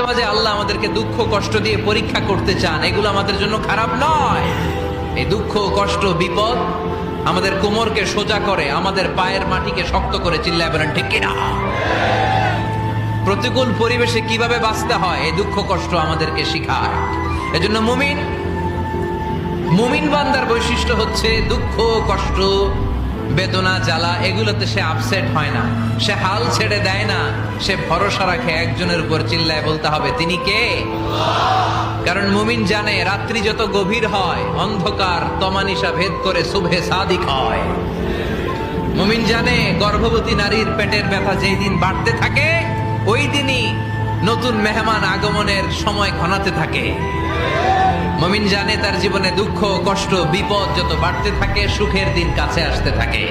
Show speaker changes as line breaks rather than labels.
মাঝে আল্লাহ আমাদেরকে দুঃখ কষ্ট দিয়ে পরীক্ষা করতে চান, এগুলো আমাদের জন্য খারাপ নয়। এই দুঃখ কষ্ট বিপদ আমাদের কোমরকে সোজা করে, আমাদের পায়ের মাটিকে শক্ত করে। চিল্লায় বলেন ঠিক কিনা? প্রতিকূল পরিবেশে কিভাবে বাঁচতে হয় এই দুঃখ কষ্ট আমাদেরকে শিখায়। এজন্য মুমিন বান্দার বৈশিষ্ট্য হচ্ছে দুঃখ কষ্ট বেদনা জ্বালা এগুলোতে সে আপসেট হয় না, সে হাল ছেড়ে দেয় না, সে ভরসা রাখে একজনের উপর। চিল্লায় বলতে হবে তিনি কে? কারণ মুমিন জানে রাত্রি যত গভীর হয় অন্ধকার তমানিসা ভেদ করে সুবহে সাদিক হয়। মুমিন জানে গর্ভবতী নারীর পেটের ব্যথা যেই দিন বাড়তে থাকে ওই দিনই নতুন মেহমান আগমনের সময় ঘনাতে থাকে। মুমিন জানে তার জীবনে দুঃখ কষ্ট বিপদ যত বাড়তে থাকে সুখের দিন কাছে আসতে থাকে।